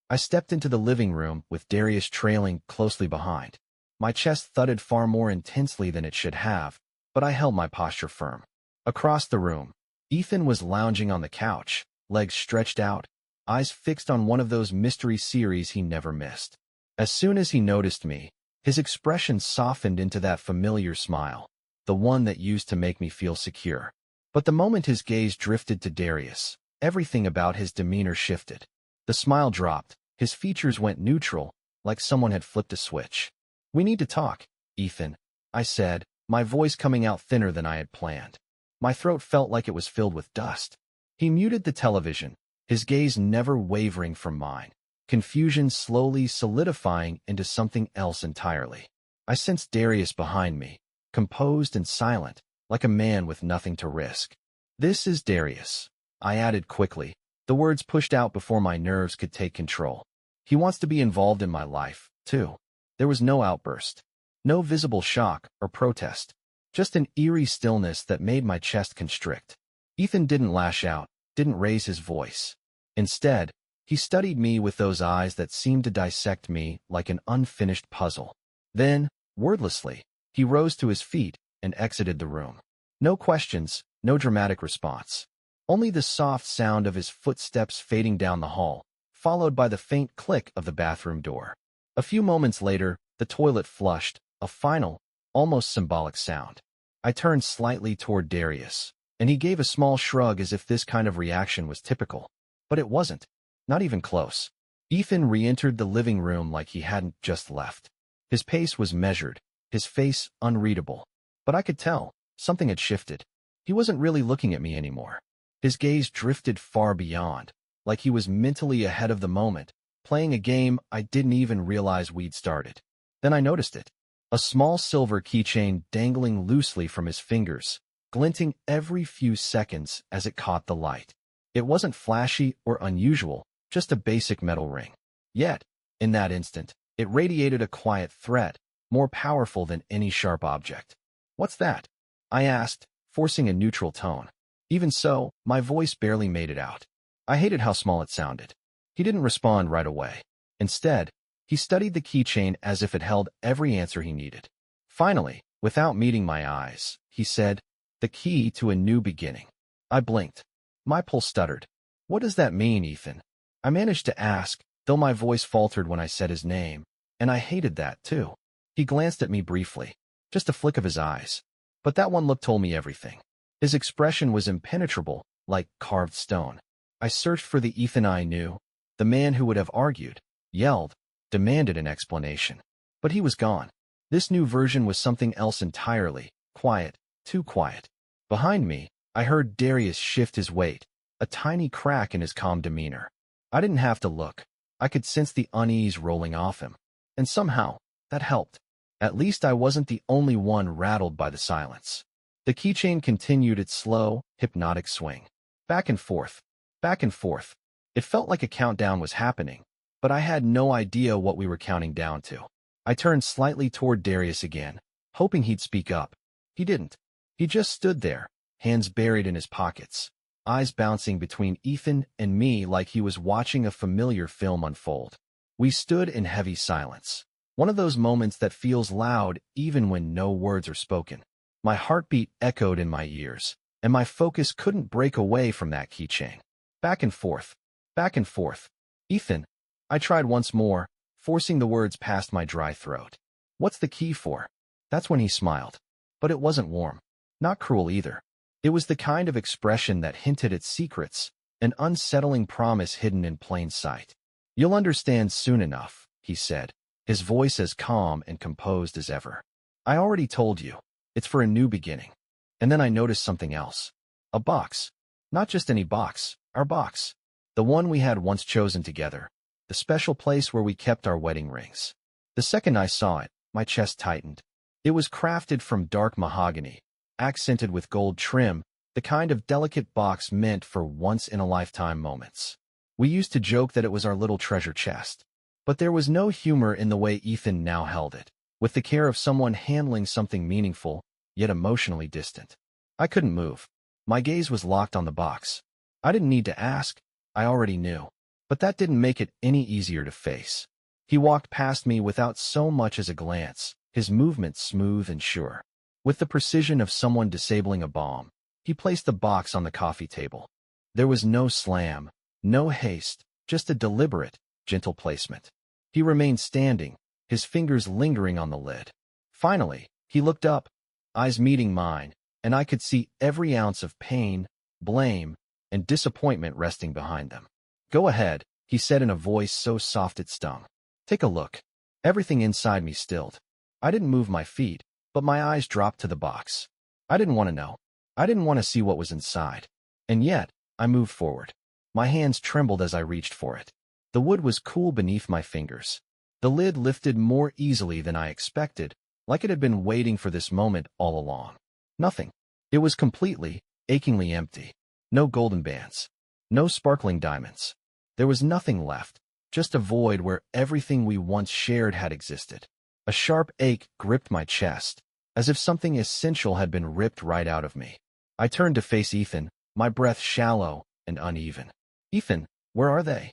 I stepped into the living room with Darius trailing closely behind. My chest thudded far more intensely than it should have, but I held my posture firm. Across the room, Ethan was lounging on the couch, legs stretched out, eyes fixed on one of those mystery series he never missed. As soon as he noticed me, his expression softened into that familiar smile, the one that used to make me feel secure. But the moment his gaze drifted to Darius, everything about his demeanor shifted. The smile dropped, his features went neutral, like someone had flipped a switch. "We need to talk, Ethan," I said, my voice coming out thinner than I had planned. My throat felt like it was filled with dust. He muted the television, his gaze never wavering from mine, confusion slowly solidifying into something else entirely. I sensed Darius behind me, composed and silent, like a man with nothing to risk. "This is Darius," I added quickly, the words pushed out before my nerves could take control. "He wants to be involved in my life, too." There was no outburst, no visible shock or protest, just an eerie stillness that made my chest constrict. Ethan didn't lash out, didn't raise his voice. Instead, he studied me with those eyes that seemed to dissect me like an unfinished puzzle. Then, wordlessly, he rose to his feet and exited the room. No questions, no dramatic response. Only the soft sound of his footsteps fading down the hall, followed by the faint click of the bathroom door. A few moments later, the toilet flushed, a final, almost symbolic sound. I turned slightly toward Darius, and he gave a small shrug as if this kind of reaction was typical. But it wasn't. Not even close. Ethan re-entered the living room like he hadn't just left. His pace was measured, his face unreadable. But I could tell, something had shifted. He wasn't really looking at me anymore. His gaze drifted far beyond, like he was mentally ahead of the moment, playing a game I didn't even realize we'd started. Then I noticed it. A small silver keychain dangling loosely from his fingers, glinting every few seconds as it caught the light. It wasn't flashy or unusual, just a basic metal ring. Yet, in that instant, it radiated a quiet threat, more powerful than any sharp object. "What's that?" I asked, forcing a neutral tone. Even so, my voice barely made it out. I hated how small it sounded. He didn't respond right away. Instead, he studied the keychain as if it held every answer he needed. Finally, without meeting my eyes, he said, "The key to a new beginning." I blinked. My pulse stuttered. "What does that mean, Ethan?" I managed to ask, though my voice faltered when I said his name, and I hated that, too. He glanced at me briefly, just a flick of his eyes. But that one look told me everything. His expression was impenetrable, like carved stone. I searched for the Ethan I knew, the man who would have argued, yelled, demanded an explanation. But he was gone. This new version was something else entirely, quiet, too quiet. Behind me, I heard Darius shift his weight, a tiny crack in his calm demeanor. I didn't have to look. I could sense the unease rolling off him. And somehow, that helped. At least I wasn't the only one rattled by the silence. The keychain continued its slow, hypnotic swing. Back and forth, back and forth. It felt like a countdown was happening, but I had no idea what we were counting down to. I turned slightly toward Darius again, hoping he'd speak up. He didn't. He just stood there, hands buried in his pockets, eyes bouncing between Ethan and me like he was watching a familiar film unfold. We stood in heavy silence. One of those moments that feels loud even when no words are spoken. My heartbeat echoed in my ears, and my focus couldn't break away from that keychain. Back and forth, back and forth. "Ethan," I tried once more, forcing the words past my dry throat. "What's the key for?" That's when he smiled. But it wasn't warm. Not cruel either. It was the kind of expression that hinted at secrets, an unsettling promise hidden in plain sight. "You'll understand soon enough," he said, his voice as calm and composed as ever. "I already told you. It's for a new beginning." And then I noticed something else. A box. Not just any box, our box. The one we had once chosen together. The special place where we kept our wedding rings. The second I saw it, my chest tightened. It was crafted from dark mahogany, accented with gold trim, the kind of delicate box meant for once-in-a-lifetime moments. We used to joke that it was our little treasure chest. But there was no humor in the way Ethan now held it, with the care of someone handling something meaningful, yet emotionally distant. I couldn't move. My gaze was locked on the box. I didn't need to ask. I already knew. But that didn't make it any easier to face. He walked past me without so much as a glance, his movements smooth and sure. With the precision of someone disabling a bomb, he placed the box on the coffee table. There was no slam, no haste, just a deliberate, gentle placement. He remained standing, his fingers lingering on the lid. Finally, he looked up, eyes meeting mine, and I could see every ounce of pain, blame, and disappointment resting behind them. "Go ahead," he said in a voice so soft it stung. "Take a look." Everything inside me stilled. I didn't move my feet, but my eyes dropped to the box. I didn't want to know. I didn't want to see what was inside. And yet, I moved forward. My hands trembled as I reached for it. The wood was cool beneath my fingers. The lid lifted more easily than I expected, like it had been waiting for this moment all along. Nothing. It was completely, achingly empty. No golden bands. No sparkling diamonds. There was nothing left, just a void where everything we once shared had existed. A sharp ache gripped my chest, as if something essential had been ripped right out of me. I turned to face Ethan, my breath shallow and uneven. "Ethan, where are they?"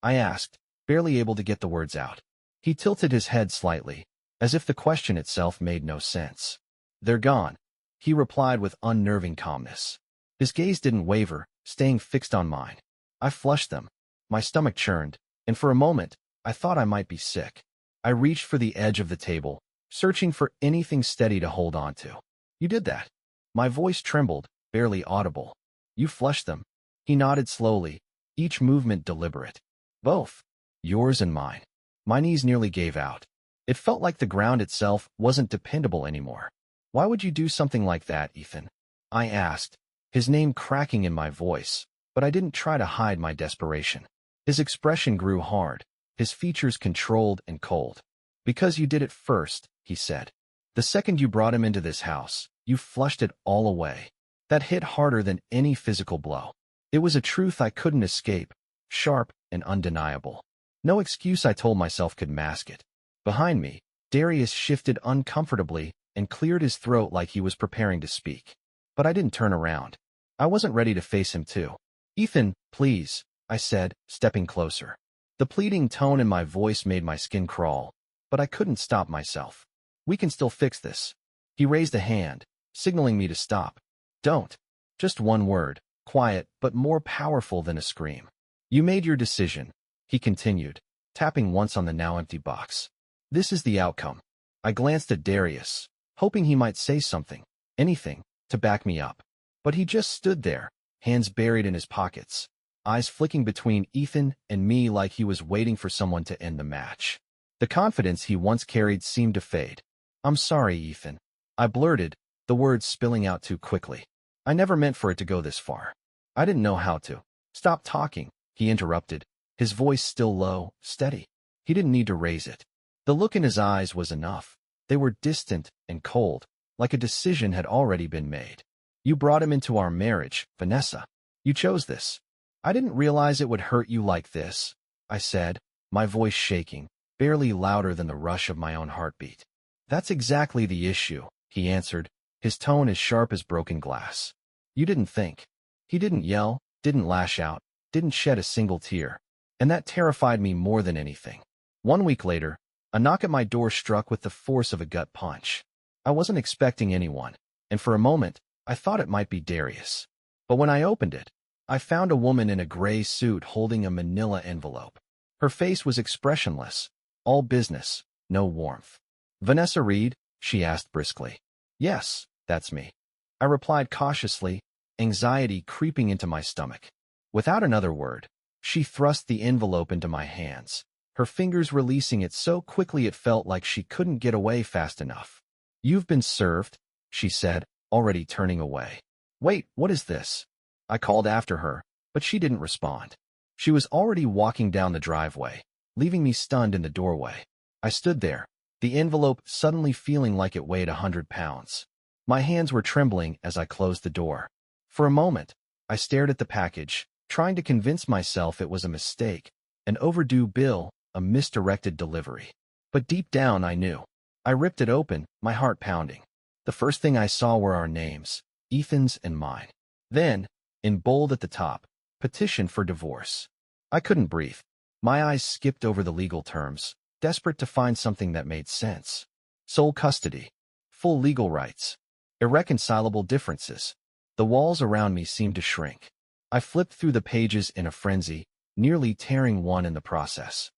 I asked, barely able to get the words out. He tilted his head slightly, as if the question itself made no sense. "They're gone," he replied with unnerving calmness. His gaze didn't waver, staying fixed on mine. I flushed them. My stomach churned, and for a moment, I thought I might be sick. I reached for the edge of the table, searching for anything steady to hold on to. "You did that." My voice trembled, barely audible. "You flushed them." He nodded slowly, each movement deliberate. "Both. Yours and mine." My knees nearly gave out. It felt like the ground itself wasn't dependable anymore. "Why would you do something like that, Ethan?" I asked, his name cracking in my voice, but I didn't try to hide my desperation. His expression grew hard, his features controlled and cold. "Because you did it first," he said. "The second you brought him into this house, you flushed it all away." That hit harder than any physical blow. It was a truth I couldn't escape, sharp and undeniable. No excuse I told myself could mask it. Behind me, Darius shifted uncomfortably and cleared his throat like he was preparing to speak. But I didn't turn around. I wasn't ready to face him too. "Ethan, please," I said, stepping closer. The pleading tone in my voice made my skin crawl, but I couldn't stop myself. "We can still fix this." He raised a hand, signaling me to stop. "Don't." Just one word, quiet but more powerful than a scream. "You made your decision," he continued, tapping once on the now empty box. "This is the outcome." I glanced at Darius, hoping he might say something, anything, to back me up. But he just stood there, hands buried in his pockets, eyes flicking between Ethan and me like he was waiting for someone to end the match. The confidence he once carried seemed to fade. "I'm sorry, Ethan," I blurted, the words spilling out too quickly. "I never meant for it to go this far." I didn't know how to. "Stop talking," he interrupted, his voice still low, steady. He didn't need to raise it. The look in his eyes was enough. They were distant and cold, like a decision had already been made. "You brought him into our marriage, Vanessa. You chose this." "I didn't realize it would hurt you like this," I said, my voice shaking, barely louder than the rush of my own heartbeat. "That's exactly the issue," he answered, his tone as sharp as broken glass. "You didn't think." He didn't yell, didn't lash out, didn't shed a single tear. And that terrified me more than anything. 1 week later, a knock at my door struck with the force of a gut punch. I wasn't expecting anyone, and for a moment, I thought it might be Darius. But when I opened it, I found a woman in a gray suit holding a manila envelope. Her face was expressionless, all business, no warmth. "Vanessa Reed?" she asked briskly. "Yes, that's me," I replied cautiously, anxiety creeping into my stomach. Without another word, she thrust the envelope into my hands, her fingers releasing it so quickly it felt like she couldn't get away fast enough. "You've been served," she said, already turning away. "Wait, what is this?" I called after her, but she didn't respond. She was already walking down the driveway, leaving me stunned in the doorway. I stood there, the envelope suddenly feeling like it weighed 100 pounds. My hands were trembling as I closed the door. For a moment, I stared at the package, trying to convince myself it was a mistake, an overdue bill, a misdirected delivery. But deep down I knew. I ripped it open, my heart pounding. The first thing I saw were our names, Ethan's and mine. Then, in bold at the top, "Petition for divorce." I couldn't breathe. My eyes skipped over the legal terms, desperate to find something that made sense. Sole custody, full legal rights, irreconcilable differences. The walls around me seemed to shrink. I flipped through the pages in a frenzy, nearly tearing one in the process.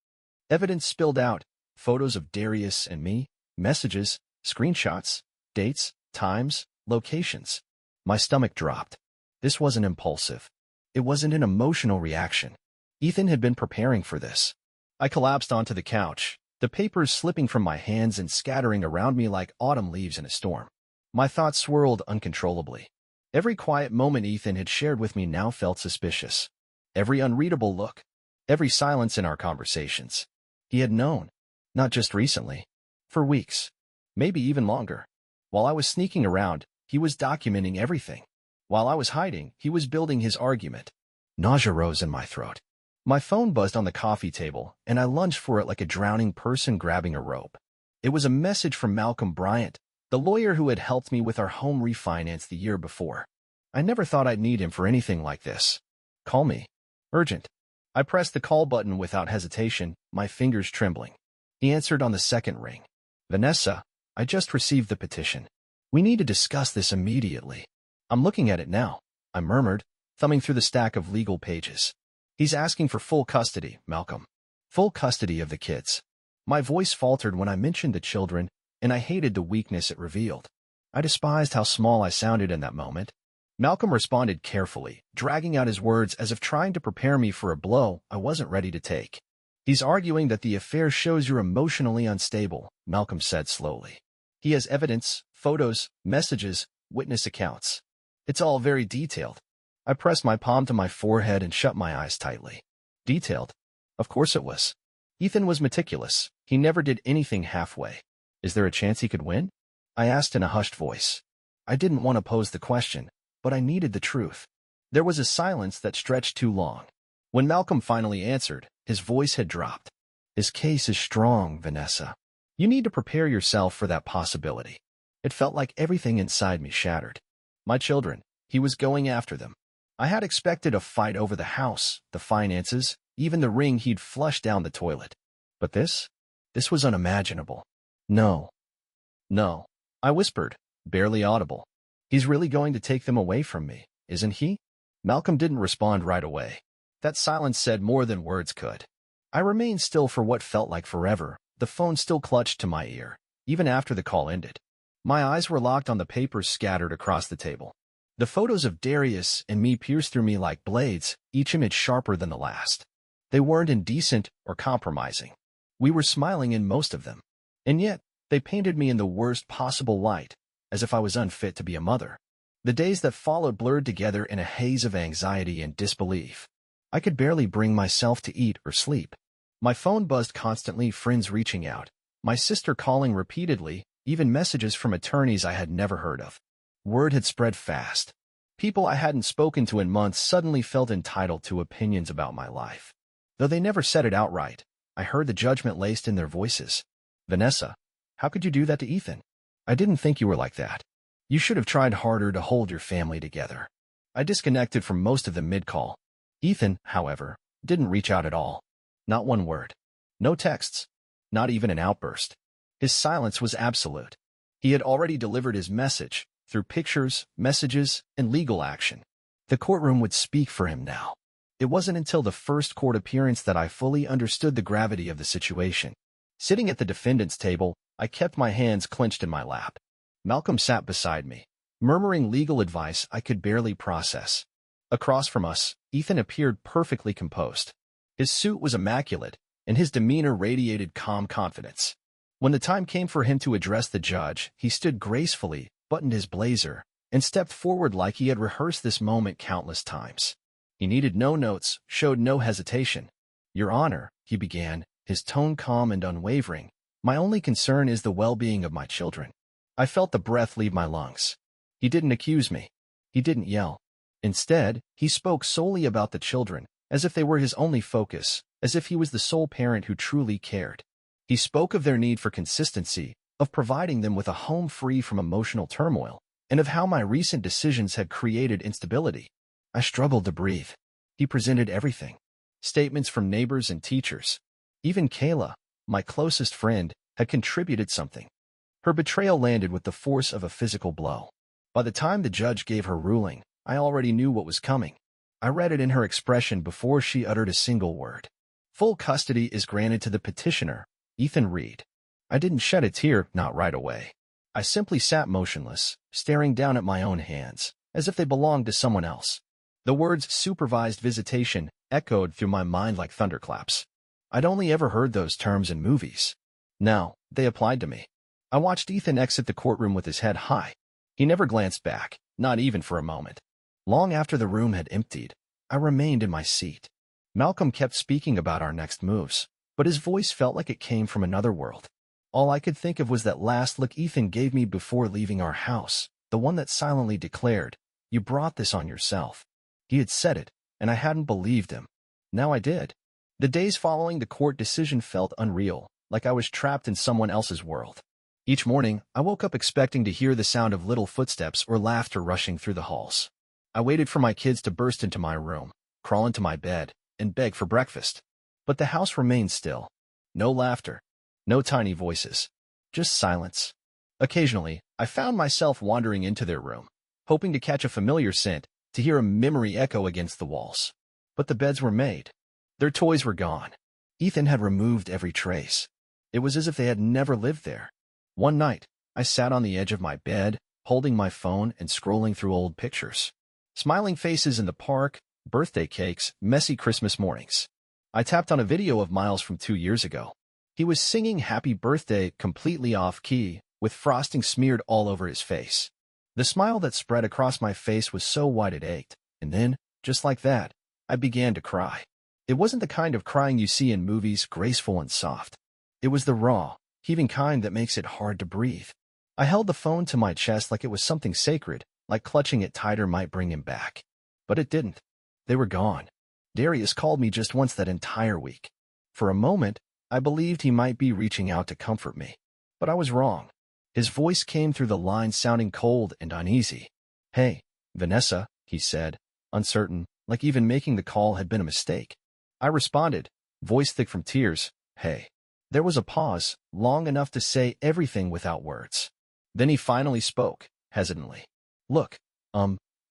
Evidence spilled out, photos of Darius and me, messages, screenshots, dates, times, locations. My stomach dropped. This wasn't impulsive. It wasn't an emotional reaction. Ethan had been preparing for this. I collapsed onto the couch, the papers slipping from my hands and scattering around me like autumn leaves in a storm. My thoughts swirled uncontrollably. Every quiet moment Ethan had shared with me now felt suspicious. Every unreadable look, every silence in our conversations. He had known, not just recently, for weeks, maybe even longer. While I was sneaking around, he was documenting everything. While I was hiding, he was building his argument. Nausea rose in my throat. My phone buzzed on the coffee table, and I lunged for it like a drowning person grabbing a rope. It was a message from Malcolm Bryant, the lawyer who had helped me with our home refinance the year before. I never thought I'd need him for anything like this. Call me. Urgent. I pressed the call button without hesitation, my fingers trembling. He answered on the second ring. Vanessa, I just received the petition. We need to discuss this immediately. I'm looking at it now, I murmured, thumbing through the stack of legal pages. He's asking for full custody, Malcolm. Full custody of the kids. My voice faltered when I mentioned the children, and I hated the weakness it revealed. I despised how small I sounded in that moment. Malcolm responded carefully, dragging out his words as if trying to prepare me for a blow I wasn't ready to take. He's arguing that the affair shows you're emotionally unstable, Malcolm said slowly. He has evidence, photos, messages, witness accounts. It's all very detailed. I pressed my palm to my forehead and shut my eyes tightly. Detailed? Of course it was. Ethan was meticulous. He never did anything halfway. Is there a chance he could win? I asked in a hushed voice. I didn't want to pose the question, but I needed the truth. There was a silence that stretched too long. When Malcolm finally answered, his voice had dropped. His case is strong, Vanessa. You need to prepare yourself for that possibility. It felt like everything inside me shattered. My children, he was going after them. I had expected a fight over the house, the finances, even the ring he'd flushed down the toilet. But this was unimaginable. No. No, I whispered, barely audible. He's really going to take them away from me, isn't he? Malcolm didn't respond right away. That silence said more than words could. I remained still for what felt like forever, the phone still clutched to my ear, even after the call ended. My eyes were locked on the papers scattered across the table. The photos of Darius and me pierced through me like blades, each image sharper than the last. They weren't indecent or compromising. We were smiling in most of them. And yet, they painted me in the worst possible light, as if I was unfit to be a mother. The days that followed blurred together in a haze of anxiety and disbelief. I could barely bring myself to eat or sleep. My phone buzzed constantly, friends reaching out, my sister calling repeatedly, even messages from attorneys I had never heard of. Word had spread fast. People I hadn't spoken to in months suddenly felt entitled to opinions about my life. Though they never said it outright, I heard the judgment laced in their voices. Vanessa, how could you do that to Ethan? I didn't think you were like that. You should have tried harder to hold your family together. I disconnected from most of them mid-call. Ethan, however, didn't reach out at all. Not one word. No texts. Not even an outburst. His silence was absolute. He had already delivered his message, through pictures, messages, and legal action. The courtroom would speak for him now. It wasn't until the first court appearance that I fully understood the gravity of the situation. Sitting at the defendant's table, I kept my hands clenched in my lap. Malcolm sat beside me, murmuring legal advice I could barely process. Across from us, Ethan appeared perfectly composed. His suit was immaculate, and his demeanor radiated calm confidence. When the time came for him to address the judge, he stood gracefully, buttoned his blazer, and stepped forward like he had rehearsed this moment countless times. He needed no notes, showed no hesitation. Your Honor, he began, his tone calm and unwavering. My only concern is the well-being of my children. I felt the breath leave my lungs. He didn't accuse me. He didn't yell. Instead, he spoke solely about the children, as if they were his only focus, as if he was the sole parent who truly cared. He spoke of their need for consistency, of providing them with a home free from emotional turmoil, and of how my recent decisions had created instability. I struggled to breathe. He presented everything. statements from neighbors and teachers. Even Kayla, my closest friend, had contributed something. Her betrayal landed with the force of a physical blow. By the time the judge gave her ruling, I already knew what was coming. I read it in her expression before she uttered a single word. Full custody is granted to the petitioner, Ethan Reed. I didn't shed a tear, not right away. I simply sat motionless, staring down at my own hands, as if they belonged to someone else. The words supervised visitation echoed through my mind like thunderclaps. I'd only ever heard those terms in movies. Now, they applied to me. I watched Ethan exit the courtroom with his head high. He never glanced back, not even for a moment. Long after the room had emptied, I remained in my seat. Malcolm kept speaking about our next moves, but his voice felt like it came from another world. All I could think of was that last look Ethan gave me before leaving our house, the one that silently declared, "You brought this on yourself." He had said it, and I hadn't believed him. Now I did. The days following the court decision felt unreal, like I was trapped in someone else's world. Each morning, I woke up expecting to hear the sound of little footsteps or laughter rushing through the halls. I waited for my kids to burst into my room, crawl into my bed, and beg for breakfast. But the house remained still. No laughter. No tiny voices. Just silence. Occasionally, I found myself wandering into their room, hoping to catch a familiar scent, to hear a memory echo against the walls. But the beds were made. Their toys were gone. Ethan had removed every trace. It was as if they had never lived there. One night, I sat on the edge of my bed, holding my phone and scrolling through old pictures. Smiling faces in the park, birthday cakes, messy Christmas mornings. I tapped on a video of Miles from 2 years ago. He was singing Happy Birthday completely off-key, with frosting smeared all over his face. The smile that spread across my face was so wide it ached, and then, just like that, I began to cry. It wasn't the kind of crying you see in movies, graceful and soft. It was the raw, heaving kind that makes it hard to breathe. I held the phone to my chest like it was something sacred, like clutching it tighter might bring him back. But it didn't. They were gone. Darius called me just once that entire week. For a moment, I believed he might be reaching out to comfort me. But I was wrong. His voice came through the line sounding cold and uneasy. "Hey, Vanessa," he said, uncertain, like even making the call had been a mistake. I responded, voice thick from tears, "Hey." There was a pause, long enough to say everything without words. Then he finally spoke, hesitantly. "Look,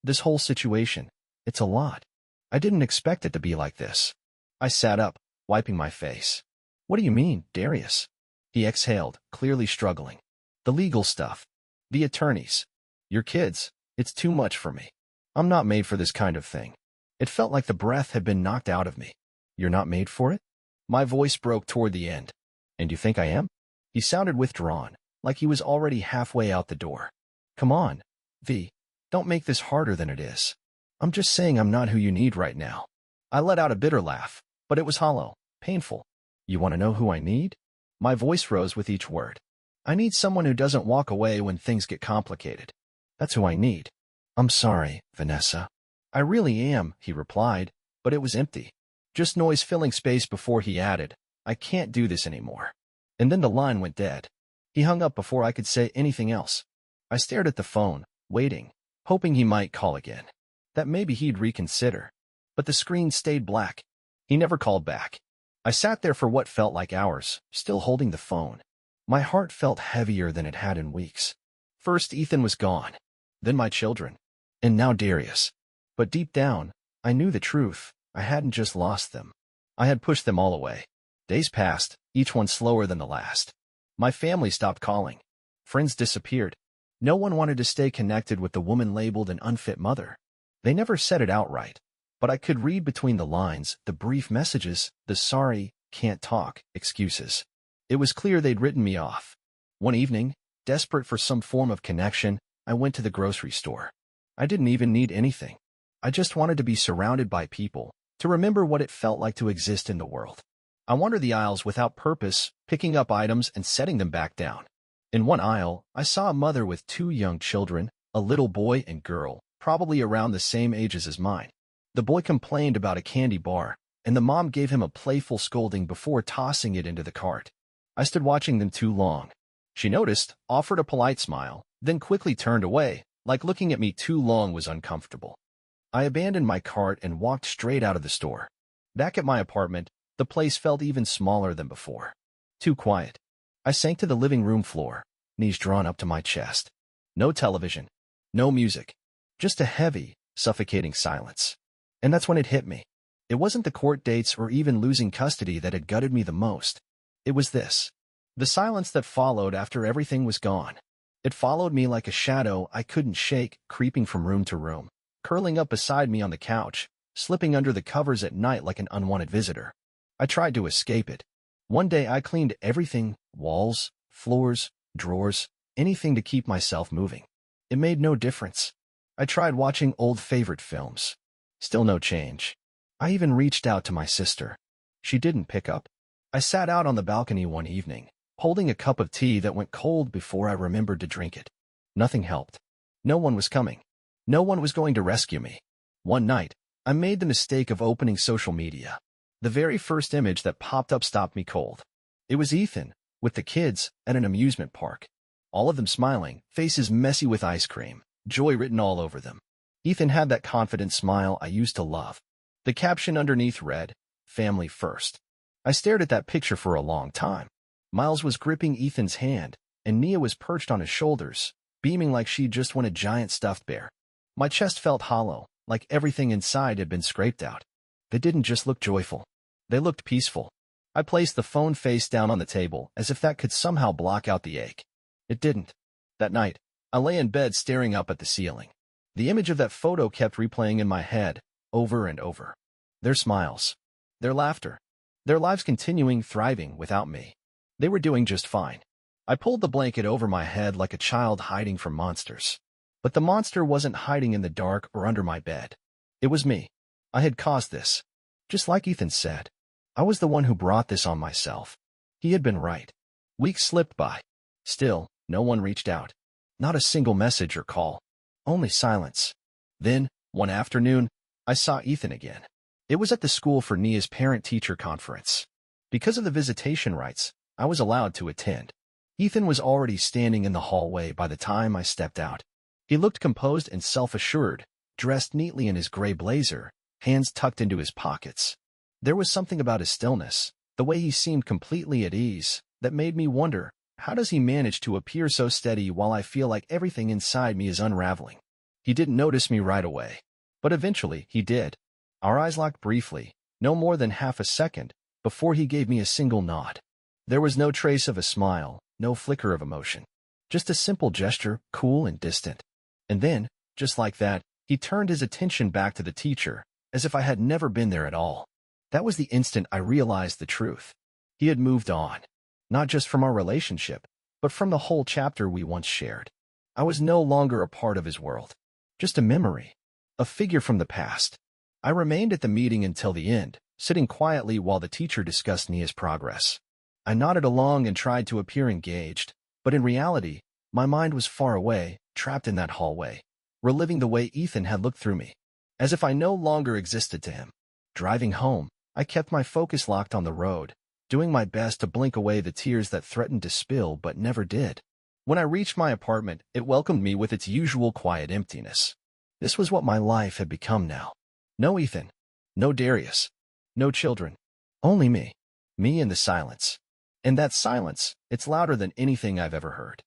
this whole situation, it's a lot. I didn't expect it to be like this." I sat up, wiping my face. "What do you mean, Darius?" He exhaled, clearly struggling. "The legal stuff. The attorneys. Your kids. It's too much for me. I'm not made for this kind of thing." It felt like the breath had been knocked out of me. "You're not made for it?" My voice broke toward the end. "And you think I am?" He sounded withdrawn, like he was already halfway out the door. "Come on, V. Don't make this harder than it is. I'm just saying I'm not who you need right now." I let out a bitter laugh, but it was hollow, painful. "You want to know who I need?" My voice rose with each word. "I need someone who doesn't walk away when things get complicated. That's who I need." "I'm sorry, Vanessa." "I really am," he replied, but it was empty. Just noise filling space before he added, "I can't do this anymore." And then the line went dead. He hung up before I could say anything else. I stared at the phone, waiting, hoping he might call again. That maybe he'd reconsider. But the screen stayed black. He never called back. I sat there for what felt like hours, still holding the phone. My heart felt heavier than it had in weeks. First, Ethan was gone. Then my children. And now Darius. But deep down, I knew the truth. I hadn't just lost them. I had pushed them all away. Days passed, each one slower than the last. My family stopped calling. Friends disappeared. No one wanted to stay connected with the woman labeled an unfit mother. They never said it outright, but I could read between the lines, the brief messages, the sorry, can't talk excuses. It was clear they'd written me off. One evening, desperate for some form of connection, I went to the grocery store. I didn't even need anything. I just wanted to be surrounded by people, to remember what it felt like to exist in the world. I wandered the aisles without purpose, picking up items and setting them back down. In one aisle, I saw a mother with 2 young children, a little boy and girl, probably around the same ages as mine. The boy complained about a candy bar, and the mom gave him a playful scolding before tossing it into the cart. I stood watching them too long. She noticed, offered a polite smile, then quickly turned away, like looking at me too long was uncomfortable. I abandoned my cart and walked straight out of the store. Back at my apartment, the place felt even smaller than before. Too quiet. I sank to the living room floor, knees drawn up to my chest. No television. No music. Just a heavy, suffocating silence. And that's when it hit me. It wasn't the court dates or even losing custody that had gutted me the most. It was this. The silence that followed after everything was gone. It followed me like a shadow I couldn't shake, creeping from room to room, curling up beside me on the couch, slipping under the covers at night like an unwanted visitor. I tried to escape it. One day I cleaned everything, walls, floors, drawers, anything to keep myself moving. It made no difference. I tried watching old favorite films. Still no change. I even reached out to my sister. She didn't pick up. I sat out on the balcony one evening, holding a cup of tea that went cold before I remembered to drink it. Nothing helped. No one was coming. No one was going to rescue me. One night, I made the mistake of opening social media. The very first image that popped up stopped me cold. It was Ethan, with the kids, at an amusement park. All of them smiling, faces messy with ice cream, joy written all over them. Ethan had that confident smile I used to love. The caption underneath read, "Family first." I stared at that picture for a long time. Miles was gripping Ethan's hand, and Nia was perched on his shoulders, beaming like she'd just won a giant stuffed bear. My chest felt hollow, like everything inside had been scraped out. They didn't just look joyful. They looked peaceful. I placed the phone face down on the table, as if that could somehow block out the ache. It didn't. That night, I lay in bed staring up at the ceiling. The image of that photo kept replaying in my head, over and over. Their smiles. Their laughter. Their lives continuing, thriving without me. They were doing just fine. I pulled the blanket over my head like a child hiding from monsters. But the monster wasn't hiding in the dark or under my bed. It was me. I had caused this. Just like Ethan said. I was the one who brought this on myself. He had been right. Weeks slipped by. Still, no one reached out. Not a single message or call. Only silence. Then, one afternoon, I saw Ethan again. It was at the school for Nia's parent-teacher conference. Because of the visitation rights, I was allowed to attend. Ethan was already standing in the hallway by the time I stepped out. He looked composed and self-assured, dressed neatly in his gray blazer, hands tucked into his pockets. There was something about his stillness, the way he seemed completely at ease, that made me wonder, how does he manage to appear so steady while I feel like everything inside me is unraveling? He didn't notice me right away, but eventually he did. Our eyes locked briefly, no more than half a second, before he gave me a single nod. There was no trace of a smile, no flicker of emotion. Just a simple gesture, cool and distant. And then, just like that, he turned his attention back to the teacher, as if I had never been there at all. That was the instant I realized the truth. He had moved on. Not just from our relationship, but from the whole chapter we once shared. I was no longer a part of his world. Just a memory. A figure from the past. I remained at the meeting until the end, sitting quietly while the teacher discussed Nia's progress. I nodded along and tried to appear engaged, but in reality, my mind was far away, trapped in that hallway, reliving the way Ethan had looked through me, as if I no longer existed to him. Driving home, I kept my focus locked on the road, doing my best to blink away the tears that threatened to spill but never did. When I reached my apartment, it welcomed me with its usual quiet emptiness. This was what my life had become now. No Ethan. No Darius. No children. Only me. Me and the silence. And that silence, it's louder than anything I've ever heard.